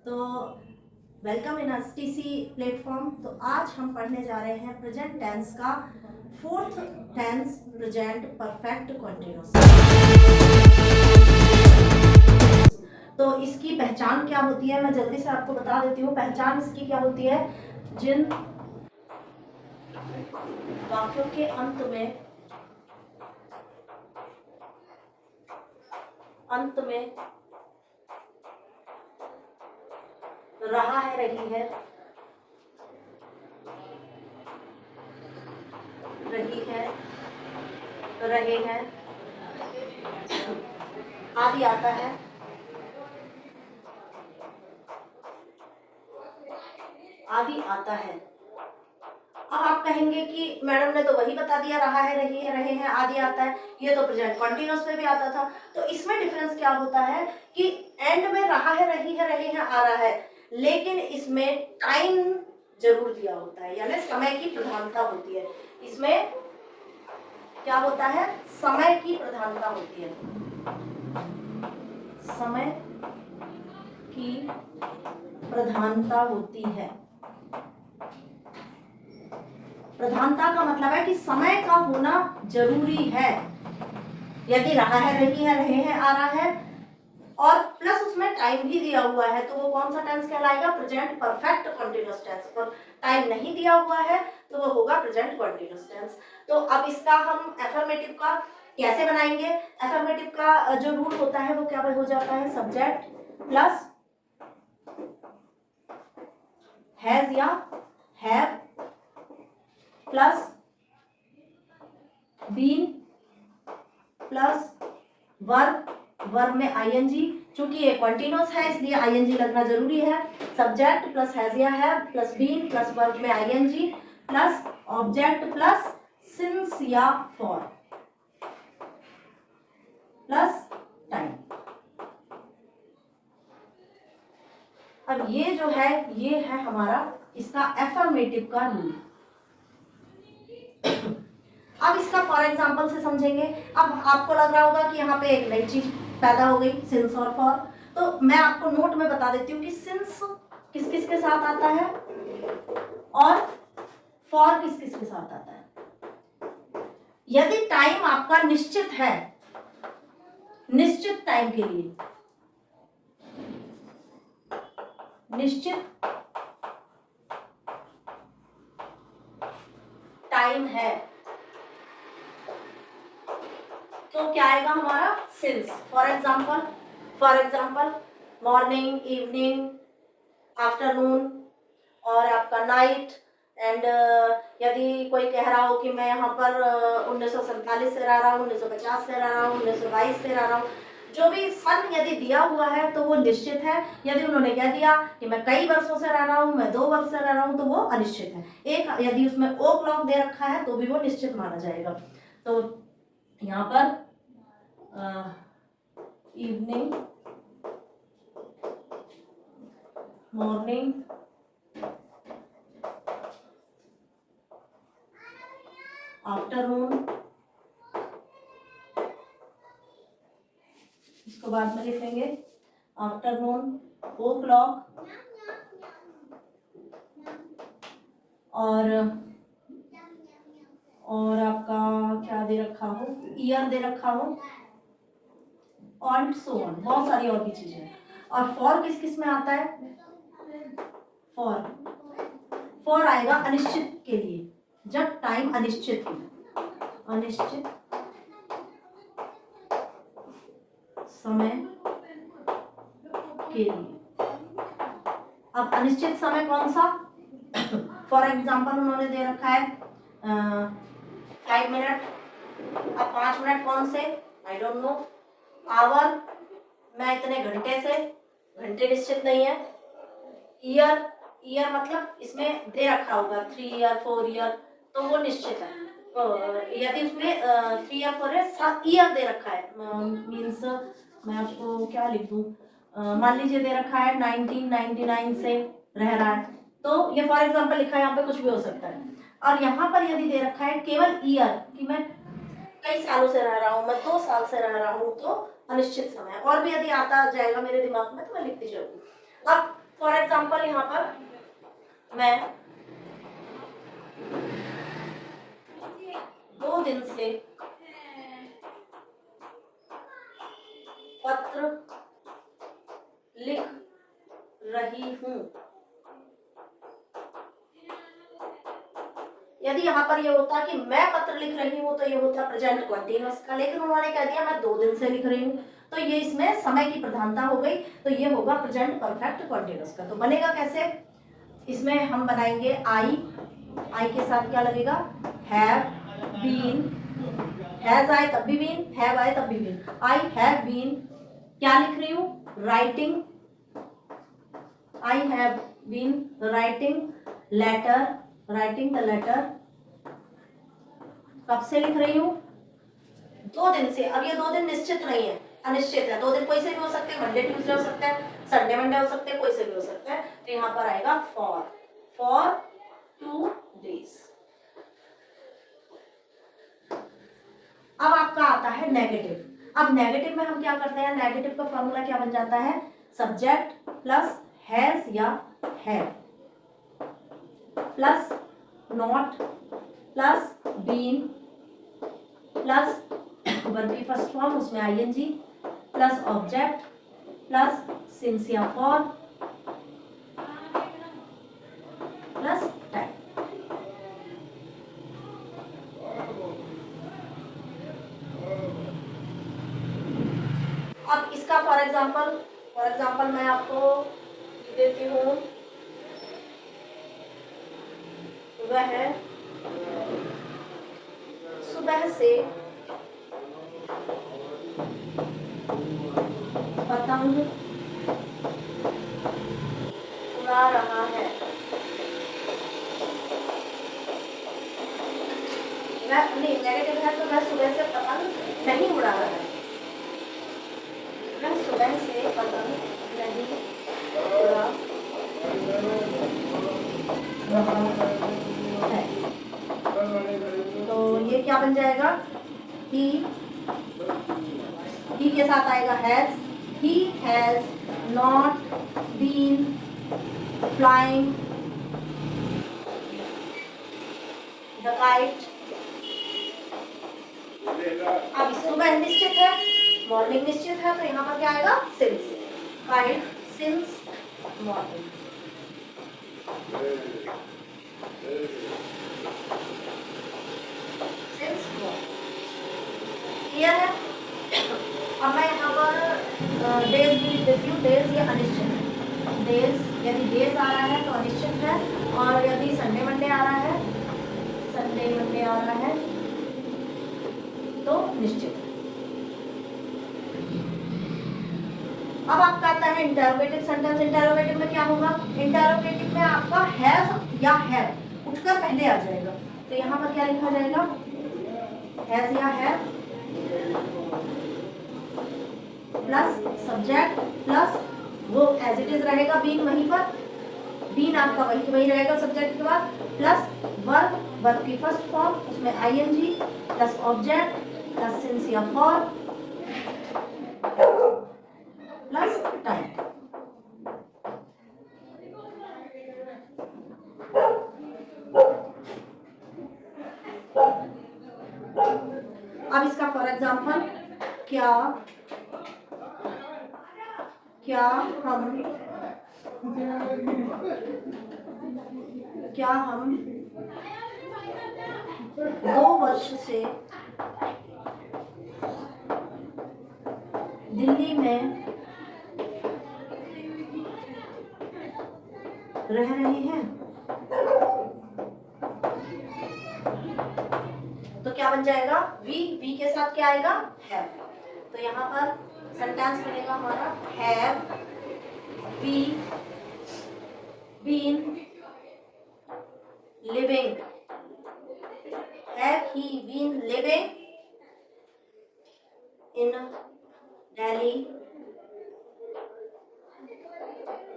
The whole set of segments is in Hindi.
तो वेलकम इन एसटीसी प्लेटफॉर्म। तो आज हम पढ़ने जा रहे हैं प्रेजेंट टेंस का fourth tense, present perfect continuous. तो इसकी पहचान क्या होती है मैं जल्दी से आपको बता देती हूँ। पहचान इसकी क्या होती है? जिन वाक्यों के अंत में रहा है, रही है, रहे हैं आदि आता है, अब आप कहेंगे कि मैडम ने तो वही बता दिया, रहा है, रही है, रहे हैं आदि आता है, ये तो प्रेजेंट कंटीन्यूअस में भी आता था। तो इसमें डिफरेंस क्या होता है कि एंड में रहा है, रही है, रहे हैं आ रहा है, लेकिन इसमें टाइम जरूर दिया होता है, यानी समय की प्रधानता होती है। इसमें क्या होता है? समय की प्रधानता होती है। समय की प्रधानता होती है। प्रधानता का मतलब है कि समय का होना जरूरी है। यदि रहा है, रही है, रहे हैं आ रहा है और प्लस उसमें टाइम भी दिया हुआ है, तो वो कौन सा टेंस कहलाएगा? Present perfect continuous tense. और टाइम नहीं दिया हुआ है तो वो होगा प्रेजेंट कंटीन्यूअस टेंस। तो अब इसका हम एफर्मेटिव का कैसे बनाएंगे? एफर्मेटिव का जो रूल होता है वो क्या हो जाता है? सब्जेक्ट प्लस हैज या have plus been plus verb में आईएनजी। चूंकि ये कंटीन्यूअस है इसलिए आईएनजी लगना जरूरी है। सब्जेक्ट प्लस हैज या have plus been plus verb में ING plus object plus since या फॉर प्लस टाइम। अब ये जो है ये है हमारा इसका एफर्मेटिव का रूल। अब इसका फॉर एग्जांपल से समझेंगे। अब आपको लग रहा होगा कि यहाँ पे एक नई चीज पैदा हो गई, सिंस और फॉर। तो मैं आपको नोट में बता देती हूँ कि सिंस किस किस के साथ आता है और फॉर किस किस के साथ आता है। यदि टाइम आपका निश्चित है, निश्चित टाइम के लिए, निश्चित टाइम है, तो क्या आएगा हमारा? Since. For example morning, evening, afternoon और आपका नाइट। एंड यदि कोई कह रहा हो कि मैं यहाँ पर 1947 से रह रहा हूँ, 1950 से रह रहा हूँ, 1922 से रह रहा हूँ, जो भी सन यदि दिया हुआ है तो वो निश्चित है। यदि उन्होंने कह दिया कि मैं कई वर्षों से रह रहा हूँ, मैं 2 वर्ष से रह रहा हूँ, तो वो अनिश्चित है। एक यदि उसमें ओ क्लॉक दे रखा है तो भी वो निश्चित माना जाएगा। तो यहाँ पर इवनिंग, मॉर्निंग, आफ्टरनून, इसको बाद में लिखेंगे, आफ्टरनून, ओ क्लॉक और आपका क्या दे रखा हो? ईयर दे रखा हो और सो ऑन, बहुत सारी और भी चीजें। और फॉर किस किस में आता है? फॉर आएगा अनिश्चित के लिए, जब टाइम अनिश्चित हो, अनिश्चित समय के लिए। अब अनिश्चित समय कौन सा? फॉर एग्जाम्पल उन्होंने दे रखा है 5 मिनट। अब 5 मिनट कौन से? I don't know. आवर, मैं इतने घंटे से, घंटे निश्चित नहीं है। ईयर, ईयर मतलब इसमें दे रखा होगा 3 ईयर, 4 ईयर, तो वो निश्चित है। यदि उसमें 3 या 4 है, 7 ईयर दे रखा है, मीन्स मैं आपको क्या लिख दूं, मान लीजिए दे रखा है 1999 से रह रहा है, तो ये फॉर एग्जांपल लिखा है, यहाँ पे कुछ भी हो सकता है। और यहाँ पर यदि दे रखा है केवल ईयर कि मैं कई सालों से रह रहा हूँ, मैं 2 साल से रह रहा हूँ, तो अनिश्चित समय। और भी यदि आता जाएगा मेरे दिमाग में तो मैं लिखती जाऊंगी। अब यहाँ पर मैं 2 दिन से पत्र लिख रही हूँ। यदि यहाँ पर ये होता कि मैं पत्र लिख रही हूँ तो ये होता प्रेजेंट कंटीन्यूअस का, लेकिन उन्होंने कह दिया मैं 2 दिन से लिख रही हूँ, तो ये इसमें समय की प्रधानता हो गई, तो ये होगा प्रेजेंट परफेक्ट कंटीन्यूअस का। तो बनेगा कैसे, इसमें हम बनाएंगे आई के साथ क्या लगेगा, हैव बीन, हैज आए तब भी बीन, हैव आए तब भी बीन। आई हैव बीन क्या लिख रही हूँ, writing, I have been writing letter, writing the letter. कब से लिख रही हूँ, 2 दिन से। अब ये 2 दिन निश्चित नहीं है, अनिश्चित है। 2 दिन कोई से भी हो सकते हैं, मंडे ट्यूसडे हो सकता है, संडे मंडे हो सकते हैं, कोई से भी हो सकता है। तो यहाँ पर आएगा फॉर 2 days। अब आपका आता है नेगेटिव। अब नेगेटिव में हम क्या करते हैं, नेगेटिव का फॉर्मूला क्या बन जाता है, सब्जेक्ट प्लस हैज या have plus not plus been plus verb की फर्स्ट फॉर्म उसमें ING plus object plus since या फॉर प्लस टाइम। अब इसका फॉर एग्जाम्पल मैं आपको देती हूँ। वह सुबह से पतंग उड़ा रहा है। वह नहीं, नेगेटिव है तो वह सुबह से पतंग नहीं उड़ा रहा है, वह सुबह से पतंग नहीं उड़ा रहा है। तो ये क्या बन जाएगा, ही के साथ आएगा has, he has not been flying the kite. अब सुबह निश्चित है, मॉर्निंग निश्चित है, तो यहाँ पर क्या आएगा, since, kite since morning. Clear है। अब मैं यहाँ पर डेज भी देती हूँ। डेज ये अनिश्चित है, डेज यदि डेज आ रहा है तो अनिश्चित है, और यदि संडे मंडे आ रहा है, संडे मंडे आ रहा है तो निश्चित है। अब आपका आता है इंटरोगेटिव सेंटेंस। इंटरोगेटिव में क्या होगा, इंटरोगेटिव में आपका हैव या हैव उठकर पहले आ जाएगा, तो यहाँ पर क्या लिखा जाएगा, हैज या हैव प्लस सब्जेक्ट प्लस वो एज इट इज रहेगा बीन, वहीं पर बीन आपका वही रहेगा सब्जेक्ट के बाद, प्लस वर्ब की फर्स्ट फॉर्म उसमें ING plus object plus since या फॉर प्लस टाइम। अब इसका फॉर एग्जाम्पल क्या हम 2 वर्ष से दिल्ली में रह रहे हैं, तो क्या बन जाएगा, वी के साथ क्या आएगा, हैव। तो यहाँ पर सेंटेंस बनेगा हमारा have we been living, have he been living in Delhi.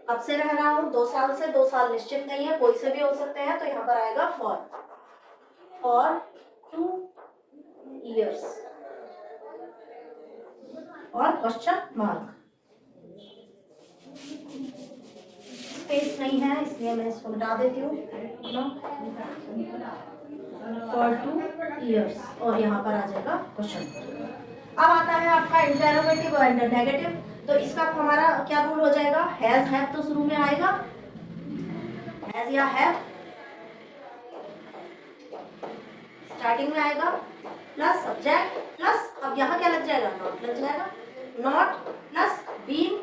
कब से रह रहा हूँ, 2 साल से। 2 साल निश्चित नहीं है, कोई से भी हो सकते हैं, तो यहाँ पर आएगा फॉर 2 years और क्वेश्चन मार्क। स्पेस नहीं है इसलिए मैं इसको मिटा देती हूँ फॉर 2 years और यहाँ पर आ जाएगा क्वेश्चन। अब आता है आपका इंटेरोगेटिव और नेगेटिव। तो इसका हमारा क्या रूल हो जाएगा, हैज हैव तो शुरू में आएगा, हैज या हैव स्टार्टिंग में आएगा, प्लस सब्जेक्ट प्लस अब यहाँ क्या लग जाएगा, नॉट लग जाएगा, not plus being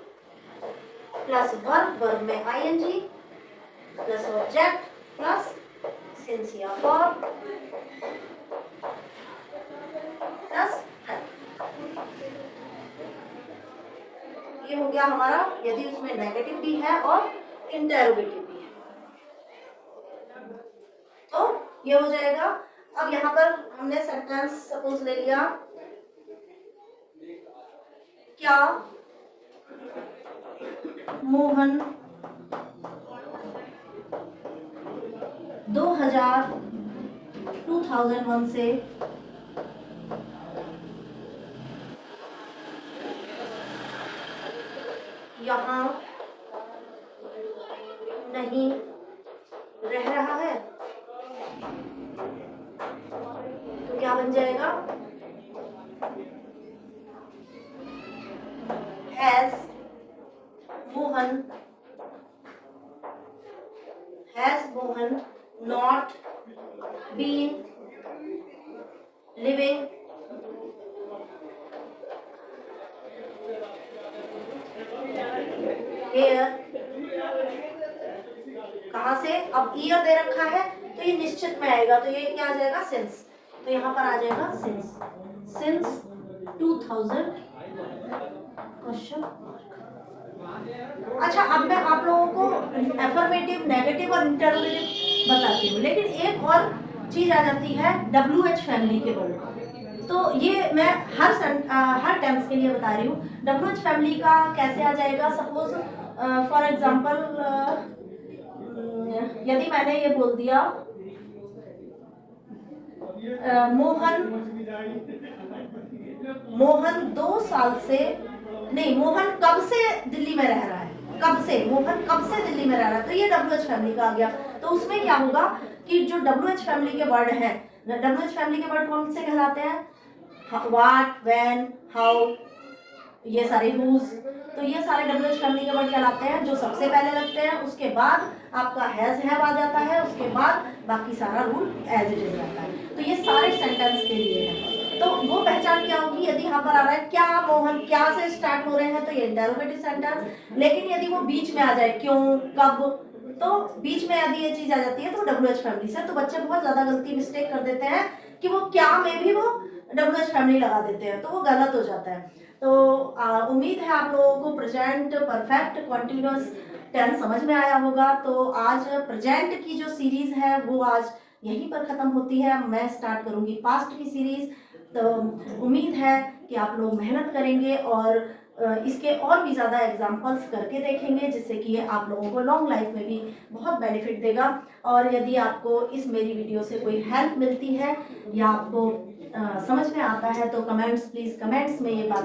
plus verb, verb में ING plus object plus since या फॉर प्लस ये हो गया हमारा यदि उसमें नेगेटिव भी है और इंटेरोगेटिव भी है तो ये हो जाएगा। अब यहाँ पर हमने सेंटेंस सपोज ले लिया, क्या मोहन 2001 से यहाँ नहीं रह रहा है, तो क्या बन जाएगा, has Mohan not been living here. कहाँ से, अब ईयर दे रखा है तो ये निश्चित में आएगा, तो ये क्या आ जाएगा, सिंस, तो यहाँ पर आ जाएगा सिंस 2000 क्वेश्चन। अच्छा अब मैं आप लोगों को एफर्मेटिव, नेगेटिव और इंटरोगेटिव बताती हूँ, लेकिन एक और चीज आ जाती है WH फैमिली के वर्ड। तो ये मैं हर टेंस के लिए बता रही हूँ। WH फैमिली का कैसे आ जाएगा, सपोज फॉर एग्जांपल यदि मैंने ये बोल दिया मोहन 2 साल से नहीं, मोहन कब से दिल्ली में रह रहा है, मोहन कब से दिल्ली में रह रहा है, तो ये WH फैमिली का आ गया। तो उसमें क्या होगा कि जो WH फैमिली के वर्ड हैं, WH फैमिली के वर्ड कौन से कहलाते हैं, व्हाट, व्हेन, हाउ, ये सारे हुज, तो ये सारे WH फैमिली के वर्ड कहलाते हैं जो सबसे पहले लगते हैं, उसके बाद आपका हैज हैव आ जाता है, उसके बाद बाकी सारा रूल एज इट इज रहता है। तो ये सारे सेंटेंस के लिए है। तो वो पहचान क्या होगी, यदि यहाँ पर आ रहा है क्या मोहन, क्या से स्टार्ट हो रहे हैं तो ये इंटरोगेटिव सेंटेंस, लेकिन यदि वो बीच में आ जाए क्यों, कब, तो बीच में यदि ये चीज आ जाती है तो WH फैमिली से, तो बच्चे बहुत ज्यादा गलती मिस्टेक कर देते हैं कि वो क्या में भी वो WH फैमिली लगा देते हैं, तो वो गलत हो जाता है। तो उम्मीद है आप लोगों को प्रेजेंट परफेक्ट कॉन्टिन्यूअस टेंस समझ में आया होगा। तो आज प्रेजेंट की जो सीरीज है वो आज यहीं पर खत्म होती है, मैं स्टार्ट करूंगी पास्ट की सीरीज। तो उम्मीद है कि आप लोग मेहनत करेंगे और इसके और भी ज़्यादा एग्जाम्पल्स करके देखेंगे, जिससे कि ये आप लोगों को लॉन्ग लाइफ में भी बहुत बेनिफिट देगा। और यदि आपको इस मेरी वीडियो से कोई हेल्प मिलती है या आपको समझ में आता है तो प्लीज़ कमेंट्स में ये बात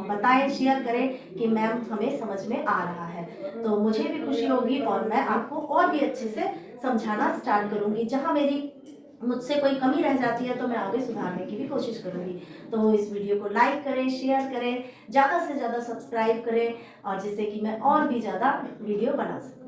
बताएं, शेयर करें कि मैम हमें समझ में आ रहा है, तो मुझे भी खुशी होगी और मैं आपको और भी अच्छे से समझाना स्टार्ट करूँगी। जहाँ मुझसे कोई कमी रह जाती है तो मैं आगे सुधारने की भी कोशिश करूँगी। तो इस वीडियो को लाइक करें, शेयर करें, ज़्यादा से ज़्यादा सब्सक्राइब करें, और जिससे कि मैं और भी ज़्यादा वीडियो बना सकूँ।